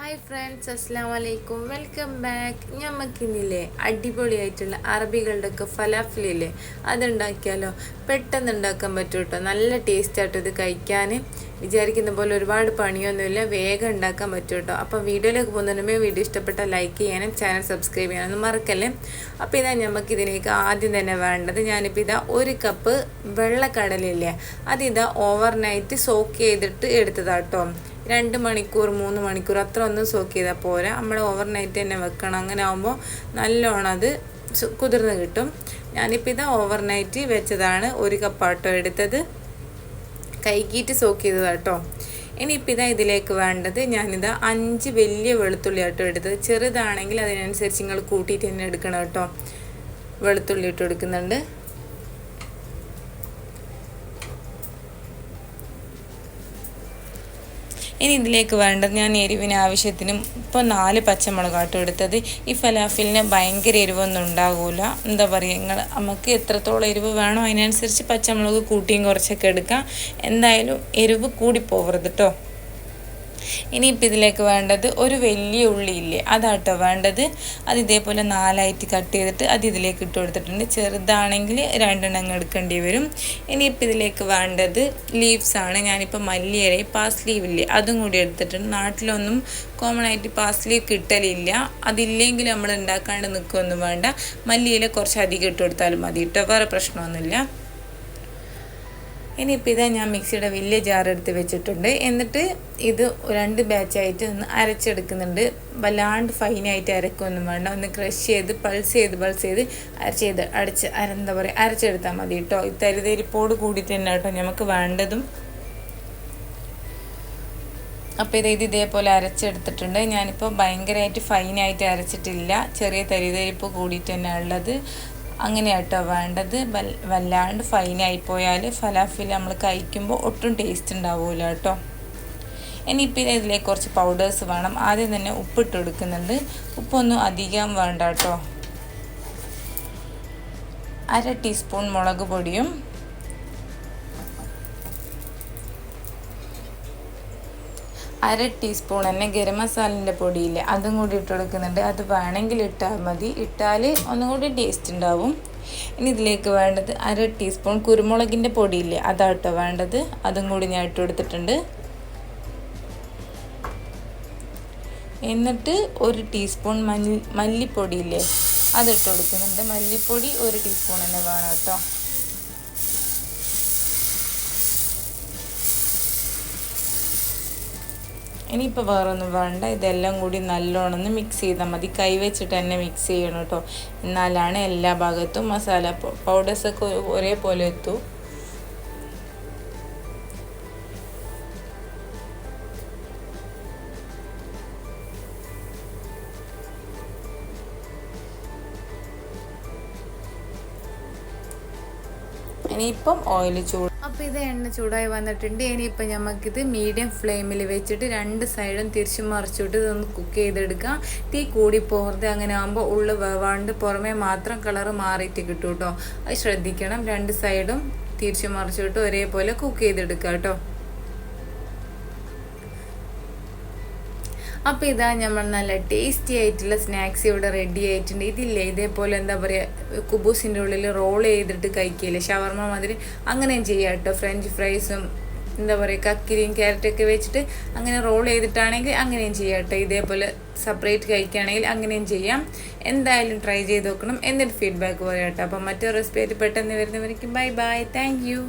Hi friends, അസ്സാം വലൈക്കും. Welcome back. ഞമ്മക്കിന്നില്ലേ അടിപൊളിയായിട്ടുള്ള അറബികളുടെയൊക്കെ ഫലാഫിലില്ലേ, അതുണ്ടാക്കിയാലോ? പെട്ടെന്ന് ഉണ്ടാക്കാൻ പറ്റും കേട്ടോ. നല്ല ടേസ്റ്റ് ആയിട്ട് ഇത് കഴിക്കാൻ. വിചാരിക്കുന്ന പോലെ ഒരുപാട് പണിയൊന്നുമില്ല, വേഗം ഉണ്ടാക്കാൻ പറ്റും കേട്ടോ. അപ്പോൾ വീഡിയോയിലേക്ക് പോകുന്നതിനുമേ വീഡിയോ ഇഷ്ടപ്പെട്ടാൽ ലൈക്ക് ചെയ്യാനും ചാനൽ സബ്സ്ക്രൈബ് ചെയ്യാനൊന്നും മറക്കല്ലേ. അപ്പോൾ ഇതാ നമുക്കിതിലേക്ക് ആദ്യം തന്നെ വേണ്ടത്, ഞാനിപ്പോൾ ഇതാ 1 കപ്പ് വെള്ളക്കടലയില്ലേ, അതിതാ ഓവർനൈറ്റ് സോക്ക് ചെയ്തിട്ട് എടുത്തതാട്ടോ. 2 മണിക്കൂർ 3 മണിക്കൂർ അത്ര ഒന്നും സോക്ക് ചെയ്താൽ പോരാ, നമ്മൾ ഓവർനൈറ്റ് തന്നെ വെക്കണം. അങ്ങനെ ആകുമ്പോൾ നല്ലോണം അത് കുതിർന്ന് കിട്ടും. ഞാനിപ്പോൾ ഇതാ ഓവർനൈറ്റ് വെച്ചതാണ്. 1 കപ്പാട്ടോ എടുത്തത്, കൈകീറ്റ് സോക്ക് ചെയ്തതാട്ടോ. ഇനിയിപ്പോൾ ഇതാ ഇതിലേക്ക് വേണ്ടത്, ഞാനിതാ 5 വലിയ വെളുത്തുള്ളി ആട്ടോ എടുത്തത്. ചെറുതാണെങ്കിൽ അതിനനുസരിച്ച് നിങ്ങൾ കൂട്ടിയിട്ട് തന്നെ എടുക്കണം കേട്ടോ. വെളുത്തുള്ളി ഇട്ട് എടുക്കുന്നുണ്ട്. ഇനി ഇതിലേക്ക് വേണ്ടത്, ഞാൻ എരിവിന് ആവശ്യത്തിനും ഇപ്പോൾ 4 പച്ചമുളകാട്ടോ എടുത്തത്. ഈ ഫലാഫിലിന് ഭയങ്കര എരിവൊന്നും ഉണ്ടാകില്ല. എന്താ പറയുക, നമുക്ക് എത്രത്തോളം എരിവ് വേണോ അതിനനുസരിച്ച് പച്ചമുളക് കൂട്ടിയും കുറച്ചൊക്കെ എടുക്കാം. എന്തായാലും എരിവ് കൂടി പോകരുത് കേട്ടോ. ഇനിയിപ്പോൾ ഇതിലേക്ക് വേണ്ടത് ഒരു വലിയ ഉള്ളിയില്ലേ, അതാട്ടോ വേണ്ടത്. അത് ഇതേപോലെ 4ആയിട്ട് കട്ട് ചെയ്തിട്ട് അത് ഇതിലേക്ക് ഇട്ട് കൊടുത്തിട്ടുണ്ട്. ചെറുതാണെങ്കിൽ 2 എണ്ണം എടുക്കേണ്ടി വരും. ഇനിയിപ്പോൾ ഇതിലേക്ക് വേണ്ടത് ലീവ്സ് ആണ്. ഞാനിപ്പോൾ മല്ലിയില, പാസ് ലീവ് ഇല്ലേ, അതും കൂടി എടുത്തിട്ടുണ്ട്. നാട്ടിലൊന്നും കോമൺ ആയിട്ട് പാസ് ലീവ് കിട്ടലില്ല. അതില്ലെങ്കിൽ നമ്മൾ ഉണ്ടാക്കാണ്ട് നിൽക്കുകയൊന്നും വേണ്ട. മല്ലിയില കുറച്ച് അധികം ഇട്ട് കൊടുത്താലും മതി കേട്ടോ, വേറെ പ്രശ്നമൊന്നുമില്ല. ഇനിയിപ്പോൾ ഇതാ ഞാൻ മിക്സിയുടെ വലിയ ജാർ എടുത്ത് വെച്ചിട്ടുണ്ട്. എന്നിട്ട് ഇത് 2 ബാച്ചായിട്ട് ഒന്ന് അരച്ചെടുക്കുന്നുണ്ട്. വല്ലാണ്ട് ഫൈനായിട്ട് അരക്കൊന്നും വേണ്ട, ഒന്ന് ക്രഷ് ചെയ്ത് പൾസ് ചെയ്ത് അരച്ചെടുത്താൽ മതി കേട്ടോ. ഈ തരിതരിപ്പോട് കൂടി തന്നെ കേട്ടോ നമുക്ക് വേണ്ടതും. അപ്പോൾ ഇത് ഇതേപോലെ അരച്ചെടുത്തിട്ടുണ്ട്. ഞാനിപ്പോൾ ഭയങ്കരമായിട്ട് ഫൈനായിട്ട് അരച്ചിട്ടില്ല, ചെറിയ തരിതരിപ്പ് കൂടിയിട്ട് തന്നെ ഉള്ളത്. അങ്ങനെയാട്ടോ വേണ്ടത്. വല്ലാണ്ട് ഫൈനായിപ്പോയാൽ ഫലാഫിൽ നമ്മൾ കഴിക്കുമ്പോൾ ഒട്ടും ടേസ്റ്റ് ഉണ്ടാവില്ല കേട്ടോ. ഇനിയിപ്പോൾ ഇതിലേക്ക് കുറച്ച് പൗഡേഴ്സ് വേണം. ആദ്യം തന്നെ ഉപ്പിട്ട് കൊടുക്കുന്നുണ്ട്. ഉപ്പൊന്നും അധികം വേണ്ട കേട്ടോ. 1/2 ടീസ്പൂൺ മുളക് പൊടിയും 1/2 ടീസ്പൂൺ തന്നെ ഗരം മസാലൻ്റെ പൊടിയില്ലേ, അതും കൂടി ഇട്ട് കൊടുക്കുന്നുണ്ട്. അത് വേണമെങ്കിൽ ഇട്ടാൽ മതി, ഇട്ടാൽ ഒന്നും കൂടി ടേസ്റ്റ് ഉണ്ടാവും. ഇനി ഇതിലേക്ക് വേണ്ടത് 1/2 ടീസ്പൂൺ കുരുമുളകിൻ്റെ പൊടിയില്ലേ, അതാട്ടോ വേണ്ടത്. അതും കൂടി ഞാൻ ഇട്ട് കൊടുത്തിട്ടുണ്ട്. എന്നിട്ട് 1 ടീസ്പൂൺ മല്ലിപ്പൊടിയില്ലേ, അതിട്ട് കൊടുക്കുന്നുണ്ട്. മല്ലിപ്പൊടി 1 ടീസ്പൂൺ തന്നെ വേണം കേട്ടോ. ഇനിയിപ്പോൾ വേറൊന്നും വേണ്ട, ഇതെല്ലാം കൂടി നല്ലോണം മിക്സ് ചെയ്താൽ മതി. കൈ വെച്ചിട്ട് തന്നെ മിക്സ് ചെയ്യണം കേട്ടോ, എന്നാലാണ് എല്ലാ ഭാഗത്തും മസാല പൗഡേഴ്സൊക്കെ ഒരേപോലെ എത്തും. ഇനിയിപ്പം ഓയിൽ ചൂട്. അപ്പോൾ ഇത് എണ്ണ ചൂടായി വന്നിട്ടുണ്ട്. ഇനിയിപ്പോൾ നമുക്കിത് മീഡിയം ഫ്ലെയിമിൽ വെച്ചിട്ട് 2 സൈഡും തിരിച്ചു മറിച്ചിട്ട് ഇതൊന്ന് കുക്ക് ചെയ്തെടുക്കാം. തീ കൂടി പോകരുത്. അങ്ങനെ ആകുമ്പോൾ ഉള്ളു വേവാണ്ട് പുറമേ മാത്രം കളറ് മാറിയിട്ട് കിട്ടും കേട്ടോ. അത് ശ്രദ്ധിക്കണം. 2 സൈഡും തിരിച്ചു മറിച്ചിട്ട് ഒരേപോലെ കുക്ക് ചെയ്തെടുക്കാം കേട്ടോ. അപ്പോൾ ഇതാ നമ്മൾ നല്ല ടേസ്റ്റി ആയിട്ടുള്ള സ്നാക്സ് ഇവിടെ റെഡി ആയിട്ടുണ്ട്. ഇതില്ലേ, ഇതേപോലെ എന്താ പറയുക, കുബൂസിൻ്റെ ഉള്ളിൽ റോൾ ചെയ്തിട്ട് കഴിക്കില്ലേ, ഷവർമ മാതിരി, അങ്ങനെയും ചെയ്യാം കേട്ടോ. ഫ്രഞ്ച് ഫ്രൈസും എന്താ പറയുക കക്കിരിയും ക്യാരറ്റൊക്കെ വെച്ചിട്ട് അങ്ങനെ റോൾ ചെയ്തിട്ടാണെങ്കിൽ അങ്ങനെയും ചെയ്യാം കേട്ടോ. ഇതേപോലെ സെപ്പറേറ്റ് കഴിക്കുകയാണെങ്കിൽ അങ്ങനെയും ചെയ്യാം. എന്തായാലും ട്രൈ ചെയ്ത് നോക്കണം, എന്നിട്ട് ഫീഡ്ബാക്ക് പറയാം കേട്ടോ. അപ്പം മറ്റൊരു റെസിപ്പി ആയിട്ട് പെട്ടെന്ന് വരുന്നവരേക്കും ബൈ ബൈ, താങ്ക് യു.